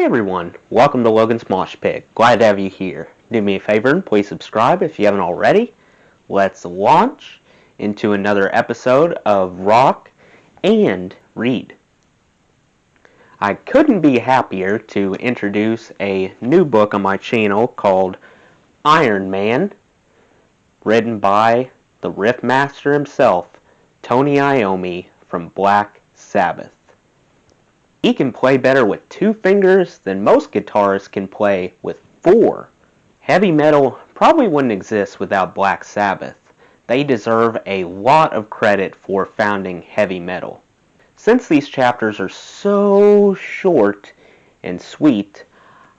Hey everyone, welcome to Logan's Mosh Pit. Glad to have you here. Do me a favor and please subscribe if you haven't already. Let's launch into another episode of Rock and Read. I couldn't be happier to introduce a new book on my channel called Iron Man, written by the riffmaster himself, Tony Iommi from Black Sabbath. He can play better with 2 fingers than most guitarists can play with 4. Heavy metal probably wouldn't exist without Black Sabbath. They deserve a lot of credit for founding heavy metal. Since these chapters are so short and sweet,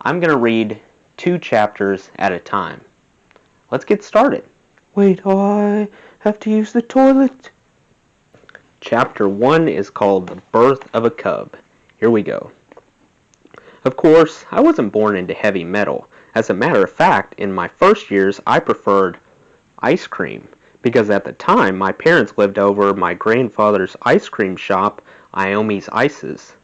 I'm going to read 2 chapters at a time. Let's get started. Wait, I have to use the toilet. Chapter 1 is called The Birth of a Cub. Here we go. Of course, I wasn't born into heavy metal. As a matter of fact, in my first years, I preferred ice cream, because at the time, my parents lived over my grandfather's ice cream shop, Iommi's Ices.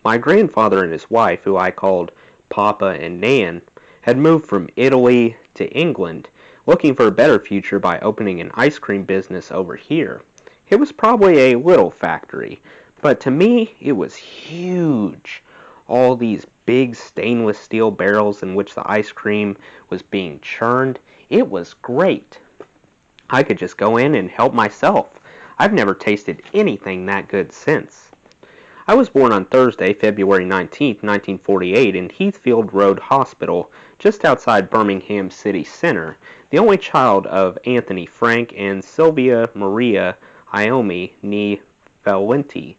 My grandfather and his wife, who I called Papa and Nan, had moved from Italy to England, looking for a better future by opening an ice cream business over here. It was probably a little factory, but to me, it was huge. All these big stainless steel barrels in which the ice cream was being churned. It was great. I could just go in and help myself. I've never tasted anything that good since. I was born on Thursday, February 19th, 1948, in Heathfield Road Hospital, just outside Birmingham City Center, the only child of Anthony Frank and Sylvia Maria Iommi née Valenti.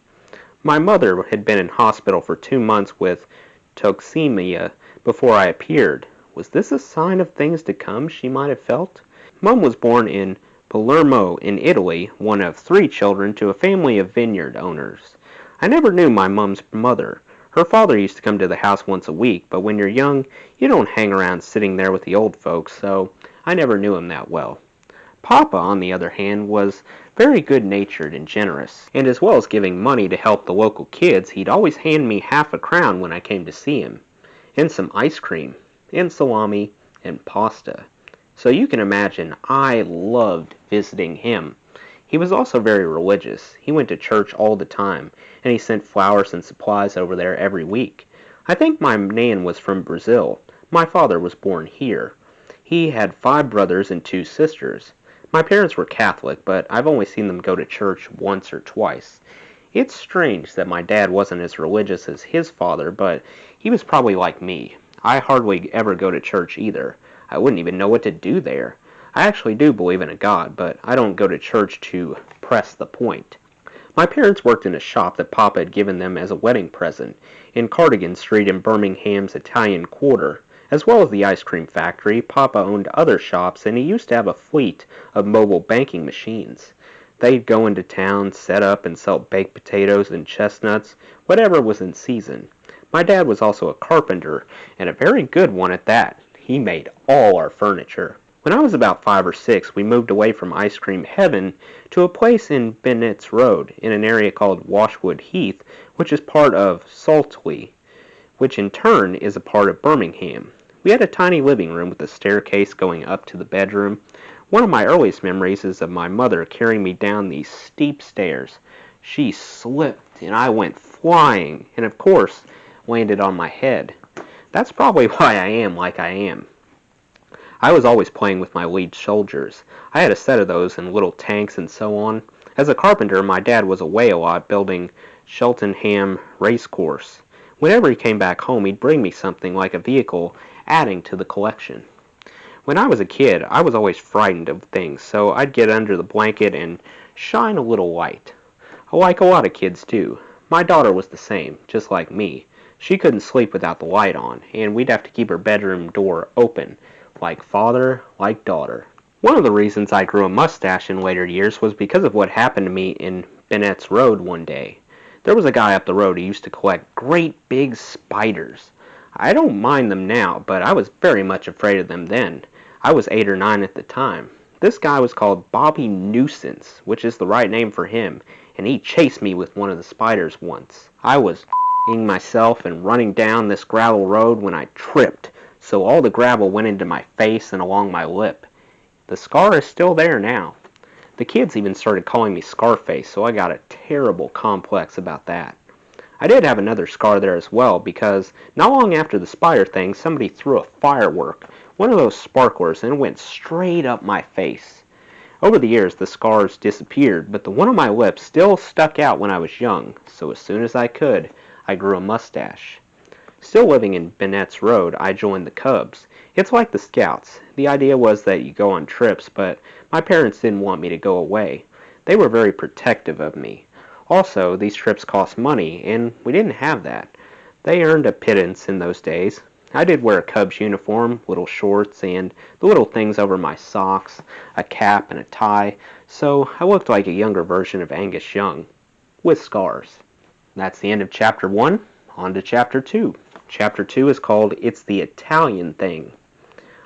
My mother had been in hospital for 2 months with toxemia before I appeared. Was this a sign of things to come, she might have felt? Mom was born in Palermo in Italy, one of 3 children to a family of vineyard owners. I never knew my mom's mother. Her father used to come to the house once a week, but when you're young, you don't hang around sitting there with the old folks, so I never knew him that well. Papa, on the other hand, was very good-natured and generous, and as well as giving money to help the local kids, he'd always hand me half a crown when I came to see him, and some ice cream, and salami, and pasta. So you can imagine, I loved visiting him. He was also very religious. He went to church all the time, and he sent flowers and supplies over there every week. I think my nan was from Brazil. My father was born here. He had 5 brothers and 2 sisters. My parents were Catholic, but I've only seen them go to church once or twice. It's strange that my dad wasn't as religious as his father, but he was probably like me. I hardly ever go to church either. I wouldn't even know what to do there. I actually do believe in a God, but I don't go to church to press the point. My parents worked in a shop that Papa had given them as a wedding present in Cardigan Street in Birmingham's Italian Quarter. As well as the ice cream factory, Papa owned other shops, and he used to have a fleet of mobile banking machines. They'd go into town, set up, and sell baked potatoes and chestnuts, whatever was in season. My dad was also a carpenter, and a very good one at that. He made all our furniture. When I was about 5 or 6, we moved away from ice cream heaven to a place in Bennett's Road, in an area called Washwood Heath, which is part of Saltley, which in turn is a part of Birmingham. We had a tiny living room with a staircase going up to the bedroom. One of my earliest memories is of my mother carrying me down these steep stairs. She slipped and I went flying, and of course landed on my head. That's probably why I am like I am. I was always playing with my lead soldiers. I had a set of those and little tanks and so on. As a carpenter, my dad was away a lot building Cheltenham Racecourse. Whenever he came back home, he'd bring me something like a vehicle, adding to the collection. When I was a kid, I was always frightened of things, so I'd get under the blanket and shine a little light. Like a lot of kids do. My daughter was the same, just like me. She couldn't sleep without the light on, and we'd have to keep her bedroom door open, like father, like daughter. One of the reasons I grew a mustache in later years was because of what happened to me in Bennett's Road one day. There was a guy up the road who used to collect great big spiders. I don't mind them now, but I was very much afraid of them then. I was 8 or 9 at the time. This guy was called Bobby Nuisance, which is the right name for him, and he chased me with one of the spiders once. I was myself and running down this gravel road when I tripped, so all the gravel went into my face and along my lip. The scar is still there now. The kids even started calling me Scarface, so I got a terrible complex about that. I did have another scar there as well, because not long after the spider thing, somebody threw a firework, one of those sparklers, and it went straight up my face. Over the years, the scars disappeared, but the one on my lip still stuck out when I was young, so as soon as I could, I grew a mustache. Still living in Bennett's Road, I joined the Cubs. It's like the Scouts. The idea was that you go on trips, but my parents didn't want me to go away. They were very protective of me. Also, these trips cost money, and we didn't have that. They earned a pittance in those days. I did wear a Cubs uniform, little shorts, and the little things over my socks, a cap and a tie, so I looked like a younger version of Angus Young, with scars. That's the end of Chapter 1. On to Chapter 2. Chapter 2 is called It's the Italian Thing.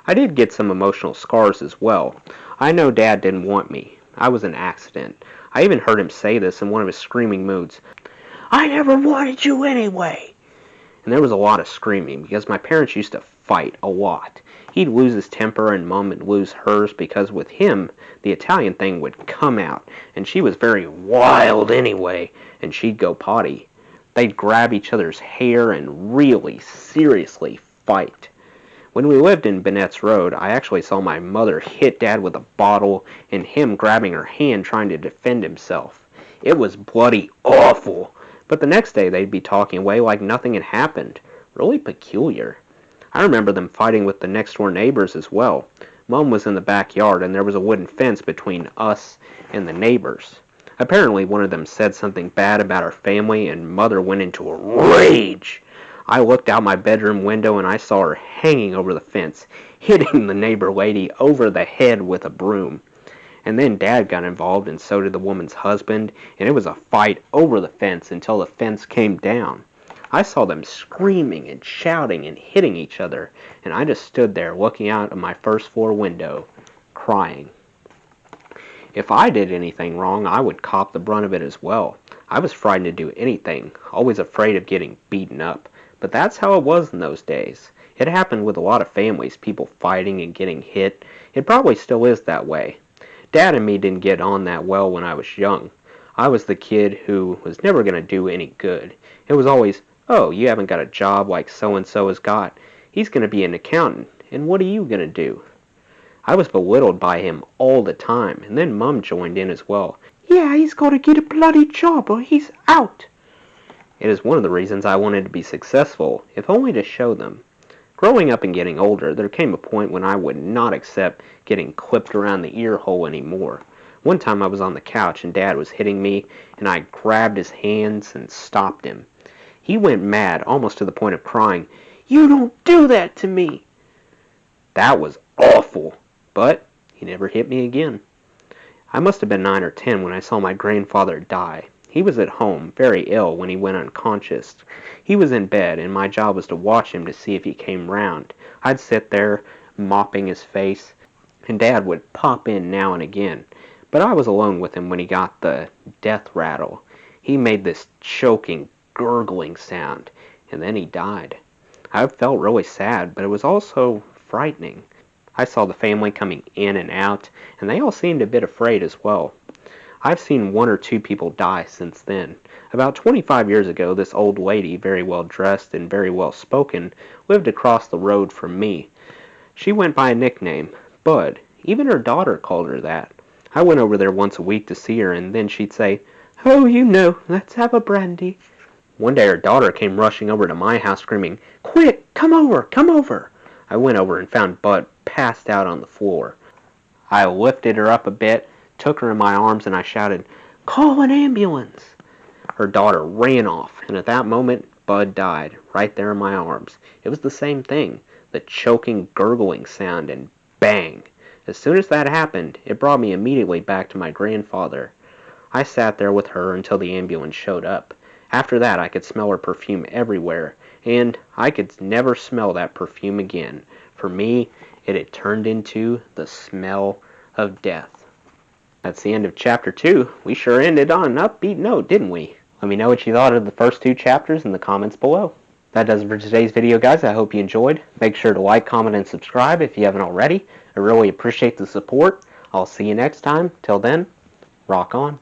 I did get some emotional scars as well. I know Dad didn't want me. I was an accident. I even heard him say this in one of his screaming moods. I never wanted you anyway. And there was a lot of screaming because my parents used to fight a lot. He'd lose his temper and Mom would lose hers because with him, the Italian thing would come out, and she was very wild anyway, and she'd go potty. They'd grab each other's hair and really seriously fight. When we lived in Bennett's Road, I actually saw my mother hit Dad with a bottle and him grabbing her hand trying to defend himself. It was bloody awful, but the next day they'd be talking away like nothing had happened. Really peculiar. I remember them fighting with the next door neighbors as well. Mom was in the backyard and there was a wooden fence between us and the neighbors. Apparently one of them said something bad about our family and Mother went into a rage. I looked out my bedroom window and I saw her hanging over the fence, hitting the neighbor lady over the head with a broom. And then Dad got involved and so did the woman's husband, and it was a fight over the fence until the fence came down. I saw them screaming and shouting and hitting each other, and I just stood there looking out of my first floor window, crying. If I did anything wrong, I would cop the brunt of it as well. I was frightened to do anything, always afraid of getting beaten up. But that's how it was in those days. It happened with a lot of families, people fighting and getting hit. It probably still is that way. Dad and me didn't get on that well when I was young. I was the kid who was never going to do any good. It was always, oh, you haven't got a job like so-and-so has got. He's going to be an accountant, and what are you going to do? I was belittled by him all the time, and then Mum joined in as well. Yeah, he's got to get a bloody job or he's out. It is one of the reasons I wanted to be successful, if only to show them. Growing up and getting older, there came a point when I would not accept getting clipped around the ear hole anymore. One time I was on the couch and Dad was hitting me, and I grabbed his hands and stopped him. He went mad, almost to the point of crying, You don't do that to me! That was awful, but he never hit me again. I must have been 9 or 10 when I saw my grandfather die. He was at home, very ill, when he went unconscious. He was in bed, and my job was to watch him to see if he came round. I'd sit there, mopping his face, and Dad would pop in now and again. But I was alone with him when he got the death rattle. He made this choking, gurgling sound, and then he died. I felt really sad, but it was also frightening. I saw the family coming in and out, and they all seemed a bit afraid as well. I've seen 1 or 2 people die since then. About 25 years ago, this old lady, very well dressed and very well spoken, lived across the road from me. She went by a nickname, Bud. Even her daughter called her that. I went over there once a week to see her, and then she'd say, Oh, you know, let's have a brandy. One day her daughter came rushing over to my house screaming, Quick, come over, come over. I went over and found Bud passed out on the floor. I lifted her up a bit, took her in my arms, and I shouted, Call an ambulance! Her daughter ran off, and at that moment, Bud died, right there in my arms. It was the same thing, the choking, gurgling sound, and bang! As soon as that happened, it brought me immediately back to my grandfather. I sat there with her until the ambulance showed up. After that, I could smell her perfume everywhere, and I could never smell that perfume again. For me, it had turned into the smell of death. That's the end of Chapter 2. We sure ended on an upbeat note, didn't we? Let me know what you thought of the first 2 chapters in the comments below. That does it for today's video, guys. I hope you enjoyed. Make sure to like, comment, and subscribe if you haven't already. I really appreciate the support. I'll see you next time. Till then, rock on.